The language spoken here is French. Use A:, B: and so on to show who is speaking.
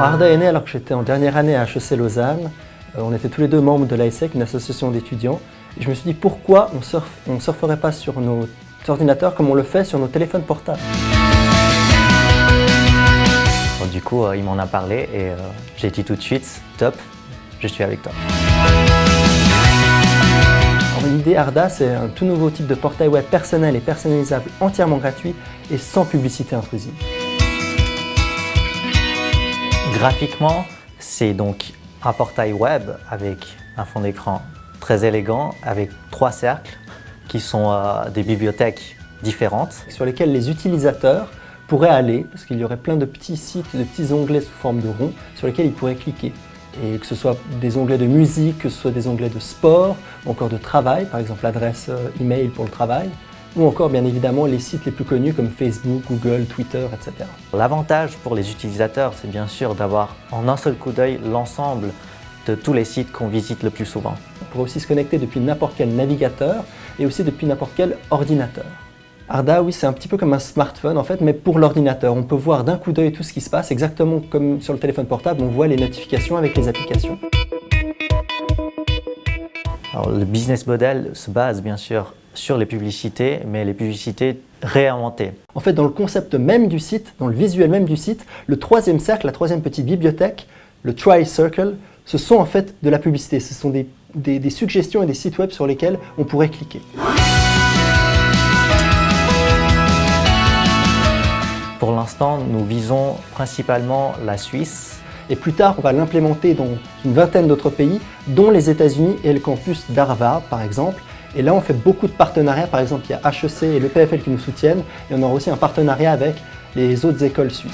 A: Arda est né alors que j'étais en dernière année à HEC Lausanne. On était tous les deux membres de l'AESEC, une association d'étudiants. Et je me suis dit pourquoi on ne surferait pas sur nos ordinateurs comme on le fait sur nos téléphones portables.
B: Du coup, il m'en a parlé et j'ai dit tout de suite, top, je suis avec toi.
A: L'idée Arda, c'est un tout nouveau type de portail web personnel et personnalisable, entièrement gratuit et sans publicité intrusive.
B: Graphiquement, c'est donc un portail web avec un fond d'écran très élégant, avec 3 cercles qui sont des bibliothèques différentes.
A: Sur lesquelles les utilisateurs pourraient aller, parce qu'il y aurait plein de petits sites, de petits onglets sous forme de rond sur lesquels ils pourraient cliquer. Et que ce soit des onglets de musique, que ce soit des onglets de sport, ou encore de travail, par exemple l'adresse email pour le travail, ou encore bien évidemment les sites les plus connus comme Facebook, Google, Twitter, etc.
B: L'avantage pour les utilisateurs, c'est bien sûr d'avoir en un seul coup d'œil l'ensemble de tous les sites qu'on visite le plus souvent.
A: On pourrait aussi se connecter depuis n'importe quel navigateur et aussi depuis n'importe quel ordinateur. Arda, oui, c'est un petit peu comme un smartphone en fait, mais pour l'ordinateur. On peut voir d'un coup d'œil tout ce qui se passe, exactement comme sur le téléphone portable, on voit les notifications avec les applications.
B: Alors, le business model se base bien sûr sur les publicités, mais les publicités réinventées.
A: En fait, dans le concept même du site, dans le visuel même du site, le troisième cercle, la troisième petite bibliothèque, le Tri-Circle, ce sont en fait de la publicité. Ce sont des suggestions et des sites web sur lesquels on pourrait cliquer.
B: Pour l'instant, nous visons principalement la Suisse.
A: Et plus tard, on va l'implémenter dans une vingtaine d'autres pays, dont les États-Unis et le campus d'Harvard, par exemple. Et là, on fait beaucoup de partenariats. Par exemple, il y a HEC et le PFL qui nous soutiennent. Et on aura aussi un partenariat avec les autres écoles suisses.